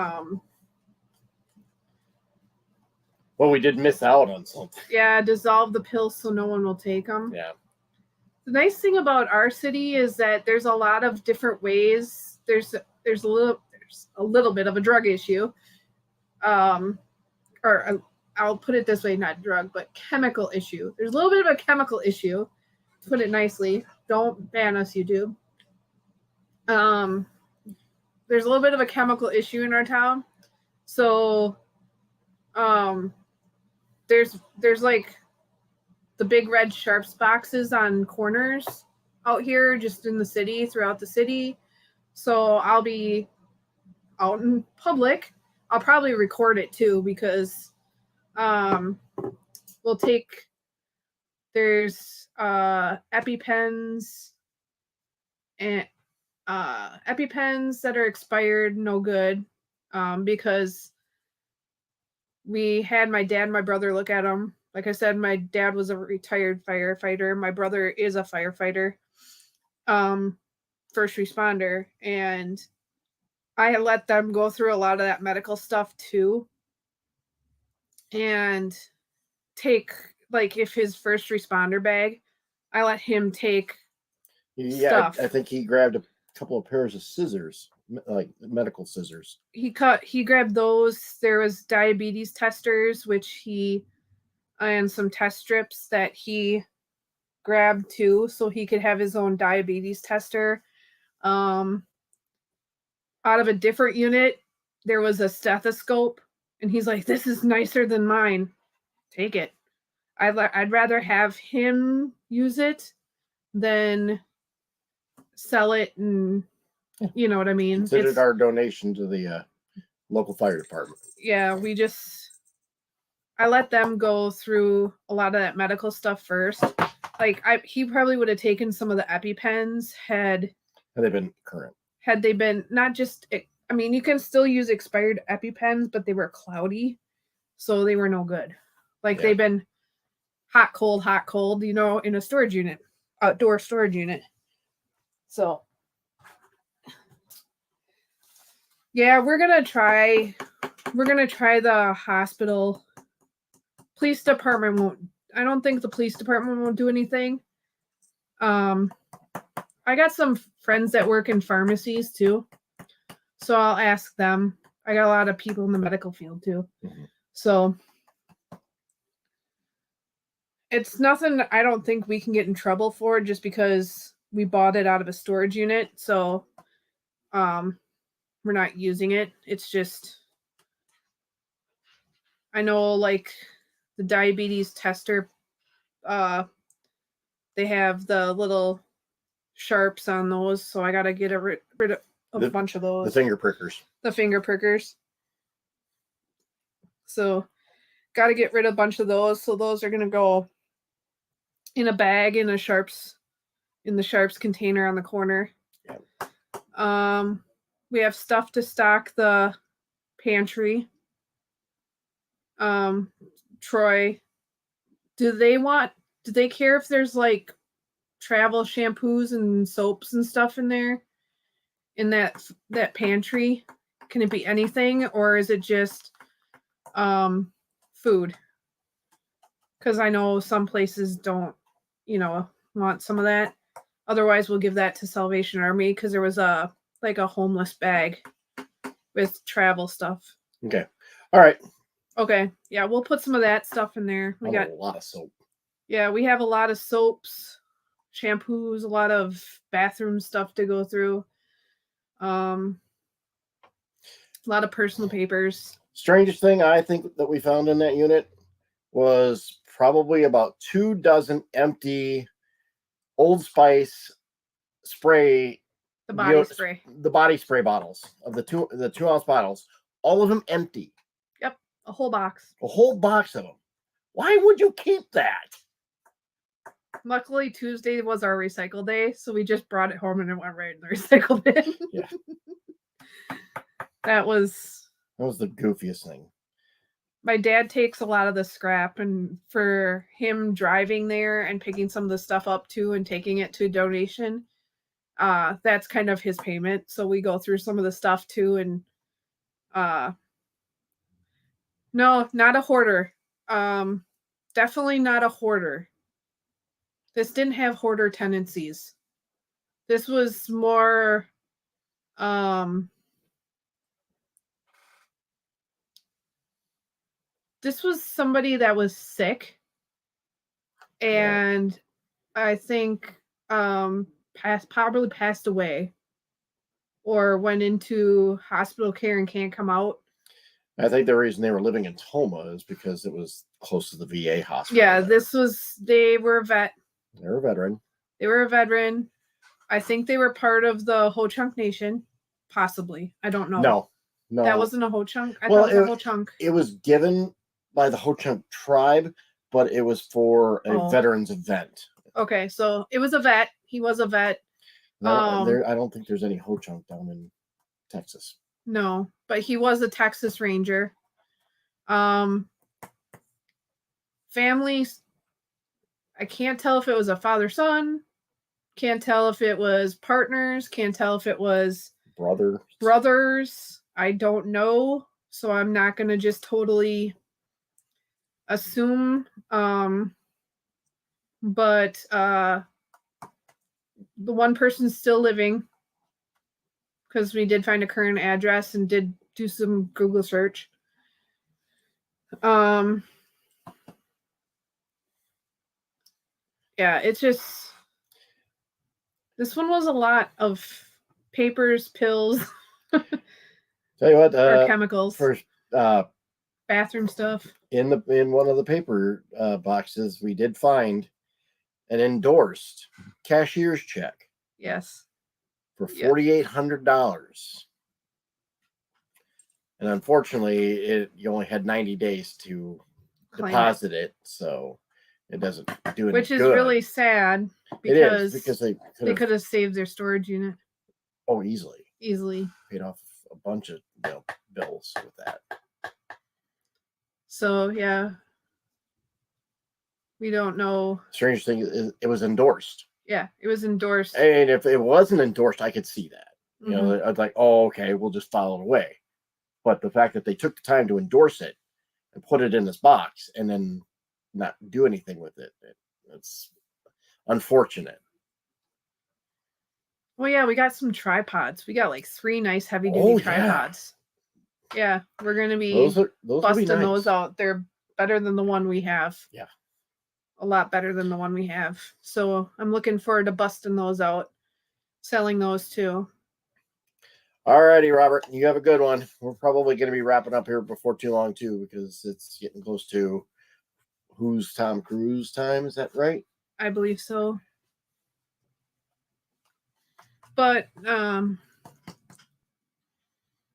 well, we did miss out on something. Yeah, dissolve the pills so no one will take them. Yeah. The nice thing about our city is that there's a lot of different ways. There's a little bit of a drug issue. Or I'll put it this way, not drug, but chemical issue. There's a little bit of a chemical issue, to put it nicely. Don't ban us, YouTube. There's a little bit of a chemical issue in our town. So there's like the big red Sharps boxes on corners out here, just in the city, throughout the city. So I'll be out in public. I'll probably record it too, because we'll take, there's EpiPens and EpiPens that are expired, no good, because we had my dad and my brother look at them. Like I said, my dad was a retired firefighter. My brother is a firefighter, first responder. And I let them go through a lot of that medical stuff too. And take, like, if his first responder bag, I let him take stuff. I think he grabbed a couple of pairs of scissors, like medical scissors. He grabbed those. There was diabetes testers, which and some test strips that he grabbed too, so he could have his own diabetes tester. Out of a different unit, there was a stethoscope, and he's like, "This is nicer than mine. Take it." I'd rather have him use it than sell it, and you know what I mean. Considered our donation to the local fire department. Yeah, I let them go through a lot of that medical stuff first. Like he probably would have taken some of the EpiPens had they been current. Had they been not just, I mean, you can still use expired EpiPens, but they were cloudy, so they were no good. Like they've been hot, cold, you know, in a storage unit, outdoor storage unit. So yeah, we're gonna try the hospital. Police department won't. I don't think the police department won't do anything. I got some friends that work in pharmacies too, so I'll ask them. I got a lot of people in the medical field too, so it's nothing I don't think we can get in trouble for, just because we bought it out of a storage unit, so we're not using it. It's just, I know like the diabetes tester, they have the little sharps on those, so I gotta get rid of a bunch of those. The finger prickers. The finger prickers. So gotta get rid of a bunch of those. So those are gonna go in a bag in the sharps container on the corner. Yeah. We have stuff to stock the pantry. Troy, do they care if there's like travel shampoos and soaps and stuff in there in that pantry? Can it be anything, or is it just food? Because I know some places don't, want some of that. Otherwise, we'll give that to Salvation Army, because there was a homeless bag with travel stuff. Okay. All right. Okay. Yeah, we'll put some of that stuff in there. We got a lot of soap. Yeah, we have a lot of soaps, shampoos, a lot of bathroom stuff to go through. A lot of personal papers. Strangest thing I think that we found in that unit was probably about 24 empty Old Spice spray. The body spray. The body spray bottles of the 2-ounce bottles. All of them empty. Yep, a whole box. A whole box of them. Why would you keep that? Luckily, Tuesday was our recycle day, so we just brought it home and it went right in the recycle bin. Yeah. That was the goofiest thing. My dad takes a lot of the scrap, and for him driving there and picking some of the stuff up too and taking it to a donation, that's kind of his payment. So we go through some of the stuff too, and no, not a hoarder. Definitely not a hoarder. This didn't have hoarder tendencies. This was more this was somebody that was sick, and I think probably passed away or went into hospital care and can't come out. I think the reason they were living in Toma is because it was close to the VA hospital. Yeah, they were a vet. They were a veteran. They were a veteran. I think they were part of the Ho Chunk Nation, possibly. I don't know. No. That wasn't a Ho Chunk. I thought it was a Ho Chunk. It was given by the Ho Chunk tribe, but it was for a veterans event. Okay, so it was a vet. He was a vet. I don't think there's any Ho Chunk down in Texas. No, but he was a Texas Ranger. Families, I can't tell if it was a father-son. Can't tell if it was partners. Can't tell if it was brothers. I don't know. So I'm not going to just totally assume. But the one person's still living, because we did find a current address and did do some Google search. Yeah, it's just, this one was a lot of papers, pills. Tell you what, or chemicals. For bathroom stuff. In one of the paper boxes, we did find an endorsed cashier's check. Yes. For $4,800. And unfortunately, you only had 90 days to deposit it, so it doesn't do anything. Which is really sad, because they could have saved their storage unit. Oh, easily. Paid off a bunch of bills with that. So yeah, we don't know. Strange thing is, it was endorsed. Yeah, it was endorsed. And if it wasn't endorsed, I could see that. You know, I was like, oh, okay, we'll just file it away. But the fact that they took the time to endorse it and put it in this box and then not do anything with it, it's unfortunate. Well, yeah, we got some tripods. We got like 3 nice heavy-duty tripods. Yeah, we're going to be busting those out. They're better than the one we have. Yeah. a lot better than the one we have. So I'm looking forward to busting those out, selling those too. All righty, Robert, you have a good one. We're probably going to be wrapping up here before too long too, because it's getting close to Who's Tom Cruise time. Is that right? I believe so. But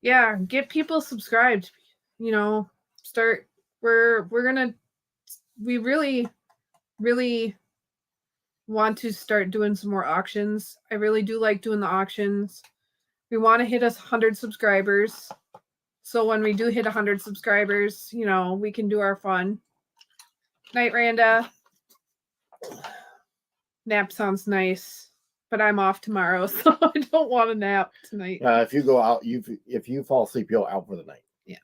yeah, get people subscribed. You know, start. We really want to start doing some more auctions. I really do like doing the auctions. We want to hit 100 subscribers. So when we do hit 100 subscribers, you know, we can do our fun. Night, Randa. Nap sounds nice, but I'm off tomorrow, so I don't want to nap tonight. If you go out, if you fall asleep, you'll out for the night. Yeah.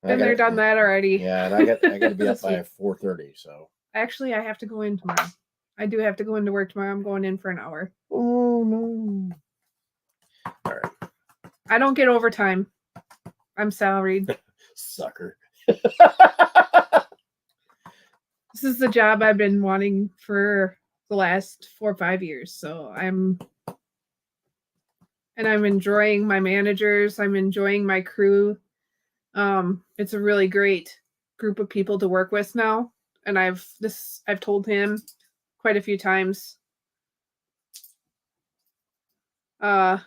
Been there, done that already. Yeah, and I got to be up by 4:30. So actually, I have to go in tomorrow. I do have to go into work tomorrow. I'm going in for an hour. Oh no! All right. I don't get overtime. I'm salaried. Sucker. This is the job I've been wanting for the last 4 or 5 years. So I'm enjoying my managers. I'm enjoying my crew. It's a really great group of people to work with now. And I've told him quite a few times. Nice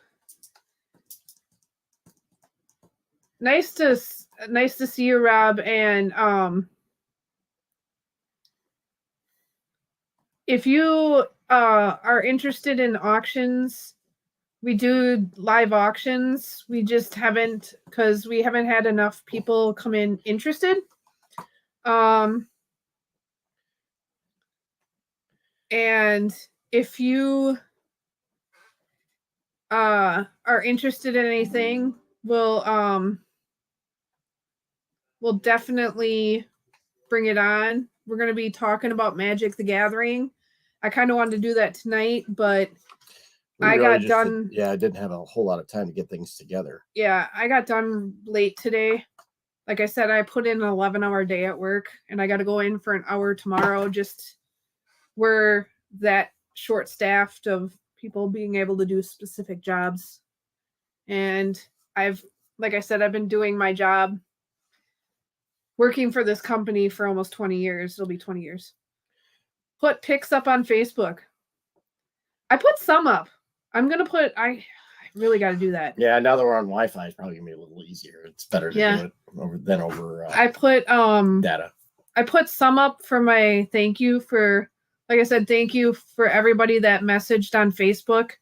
to see you, Rob. And if you are interested in auctions, we do live auctions. We just haven't, because we haven't had enough people come in interested. And if you are interested in anything, we'll definitely bring it on. We're going to be talking about Magic the Gathering. I kind of wanted to do that tonight, but I didn't have a whole lot of time to get things together. Yeah, I got done late today. Like I said, I put in an 11-hour day at work, and I got to go in for an hour tomorrow. Just we're that short-staffed of people being able to do specific jobs. And like I said, I've been doing my job, working for this company for almost 20 years. It'll be 20 years. Put pics up on Facebook. I put some up. I really got to do that. Yeah, now that we're on Wi-Fi, it's probably gonna be a little easier. It's better to do it over I put data. I put some up for my thank you for, like I said, thank you for everybody that messaged on Facebook.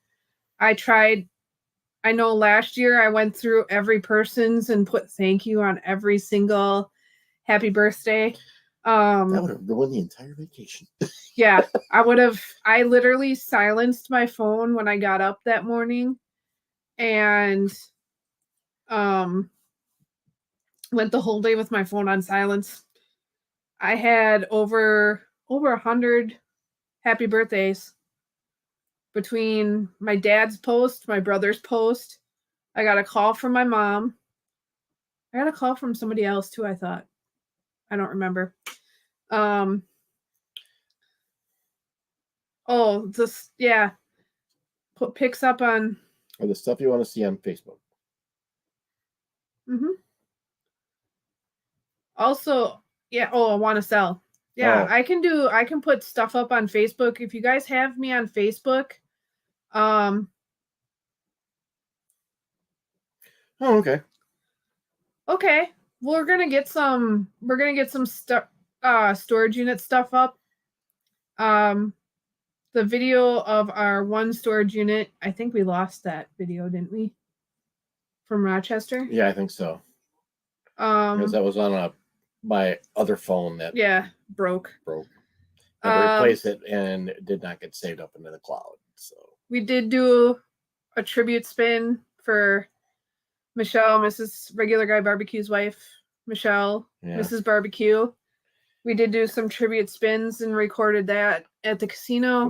I know last year I went through every person's and put thank you on every single happy birthday. That would have ruined the entire vacation. Yeah, I literally silenced my phone when I got up that morning, and went the whole day with my phone on silence. I had over 100 happy birthdays between my dad's post, my brother's post. I got a call from my mom. I got a call from somebody else too, I thought. I don't remember. Put pics up on Or the stuff you want to see on Facebook. Mm-hmm. Also, I want to sell. Yeah, I can put stuff up on Facebook. If you guys have me on Facebook, okay. Okay. We're gonna get some storage unit stuff up. The video of our one storage unit, I think we lost that video, didn't we? From Rochester? Yeah, I think so. Because that was on my other phone that broke. I had to replace it and it did not get saved up into the cloud. So we did do a tribute spin for Michelle, Mrs. Regular Guy Barbecue's wife, Michelle, Mrs. Barbecue. We did do some tribute spins and recorded that at the casino.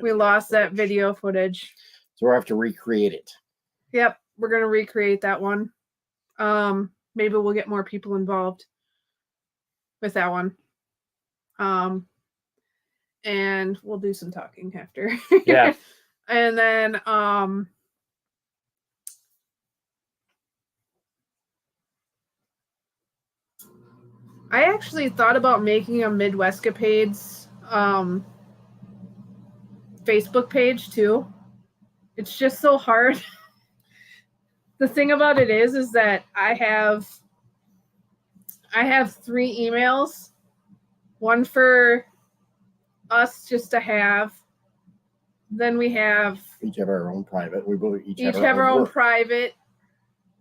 We lost that video footage. So we'll have to recreate it. Yep, we're going to recreate that one. Maybe we'll get more people involved with that one. And we'll do some talking after. Yeah. And then I actually thought about making a MidwestCapades Facebook page too. It's just so hard. The thing about it is that I have 3 emails. One for us just to have. Then we have each have our own private. We both each have our own private.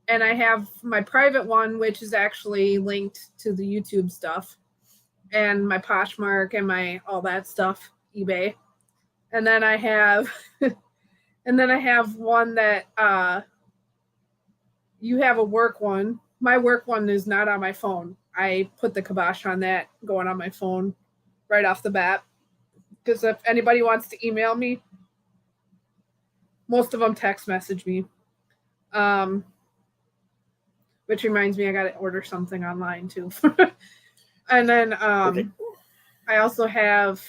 And I have my private one, which is actually linked to the YouTube stuff. And my Poshmark and my all that stuff, eBay. And then I have one that you have a work one. My work one is not on my phone. I put the kibosh on that going on my phone right off the bat. Because if anybody wants to email me, most of them text message me. Which reminds me, I got to order something online too. And then okay. I also have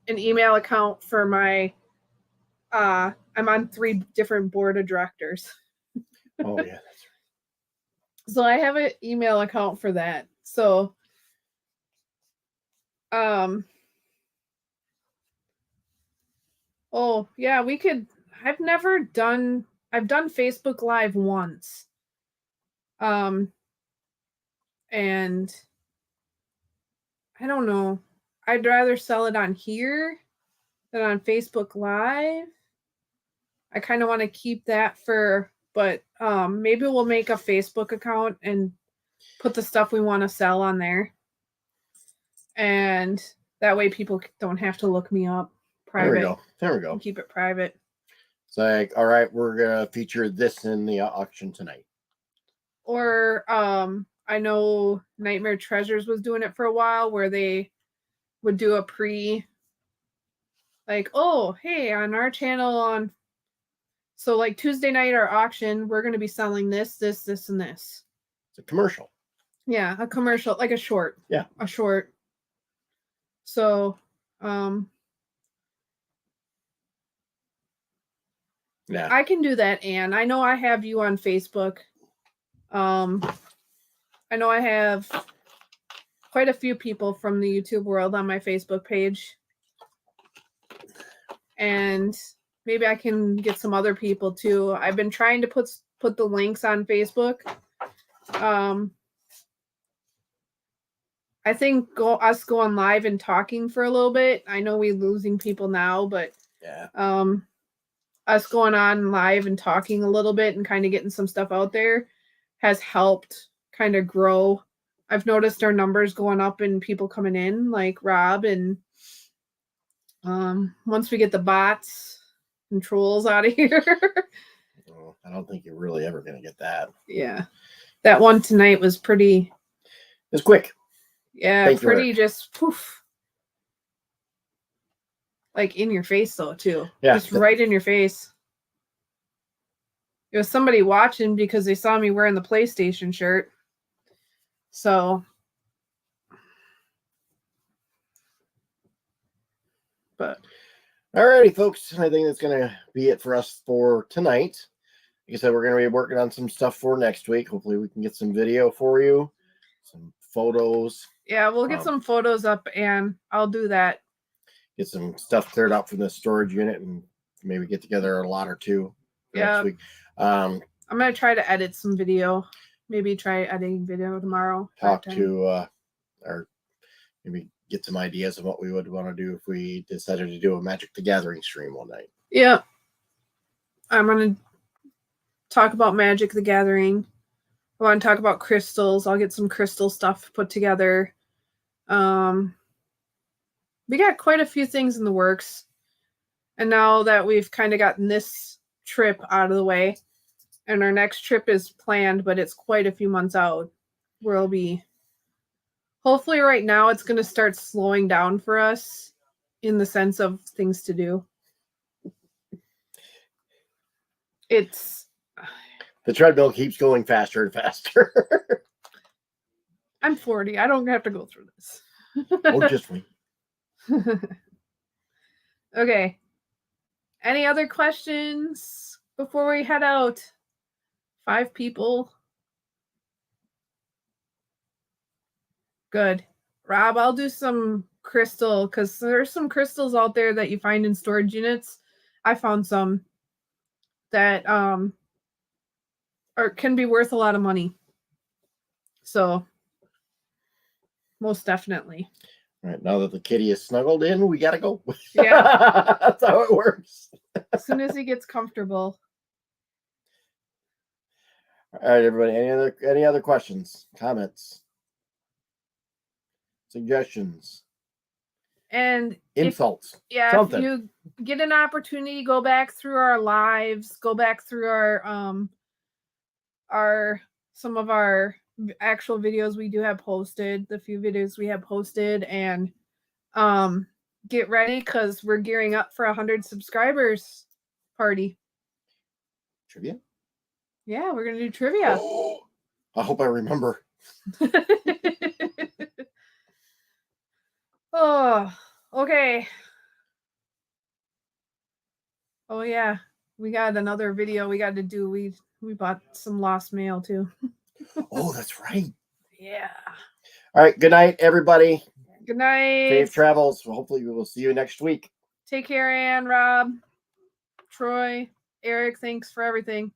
an email account for my, I'm on 3 different board of directors. Oh, yeah, that's right. So I have an email account for that. So, oh yeah, we could, I've done Facebook Live once. And I don't know. I'd rather sell it on here than on Facebook Live. I kind of want to keep that but maybe we'll make a Facebook account and put the stuff we want to sell on there. And that way people don't have to look me up private. There we go. Keep it private. It's like, all right, we're going to feature this in the auction tonight. Or I know Nightmare Treasures was doing it for a while where they would do a like, oh, hey, on our channel so like Tuesday night, our auction, we're going to be selling this, this, this, and this. It's a commercial. Yeah, a commercial, like a short. Yeah. A short. So, yeah, I can do that, Anne. I know I have you on Facebook. I know I have quite a few people from the YouTube world on my Facebook page. And maybe I can get some other people too. I've been trying to put the links on Facebook. I think us going live and talking for a little bit. I know we're losing people now, but yeah. Us going on live and talking a little bit and kind of getting some stuff out there has helped kind of grow. I've noticed our numbers going up and people coming in, like Rob, and once we get the bots and trolls out of here. Well, I don't think you're really ever going to get that. Yeah. That one tonight was pretty. It's quick. Yeah, pretty just poof. Like in your face though, too. Yeah. Just right in your face. It was somebody watching because they saw me wearing the PlayStation shirt. So. But. Alrighty, folks. I think that's going to be it for us for tonight. Like I said, we're going to be working on some stuff for next week. Hopefully we can get some video for you, some photos. Yeah, we'll get some photos up, and I'll do that. Get some stuff cleared out from the storage unit and maybe get together a lot or two next week. I'm going to try to edit some video. Maybe try editing video tomorrow. Talk to or maybe get some ideas of what we would want to do if we decided to do a Magic the Gathering stream one night. Yeah. I'm going to talk about Magic the Gathering. I want to talk about crystals. I'll get some crystal stuff put together. We got quite a few things in the works. And now that we've kind of gotten this trip out of the way, and our next trip is planned, but it's quite a few months out, we'll be... Hopefully right now it's going to start slowing down for us in the sense of things to do. It's... The treadmill keeps going faster and faster. I'm 40. I don't have to go through this. Oh, just wait. Okay. Any other questions before we head out? 5 people. Good. Rob, I'll do some crystal because there's some crystals out there that you find in storage units. I found some that can be worth a lot of money. So most definitely. All right, now that the kitty is snuggled in, we gotta go. Yeah. That's how it works. As soon as he gets comfortable. All right, everybody. Any other questions, comments, suggestions, and insults? If you get an opportunity, go back through our lives, go back through some of our actual videos we do have posted, the few videos we have posted, and get ready because we're gearing up for 100 subscribers party. Trivia? Yeah, we're gonna do trivia. Oh, I hope I remember. Oh, okay. Oh yeah, we got another video we got to do. We bought some lost mail too. Oh, that's right. Yeah. All right. Good night, everybody. Good night. Safe travels. Well, hopefully, we will see you next week. Take care, Ann, Rob, Troy, Eric. Thanks for everything.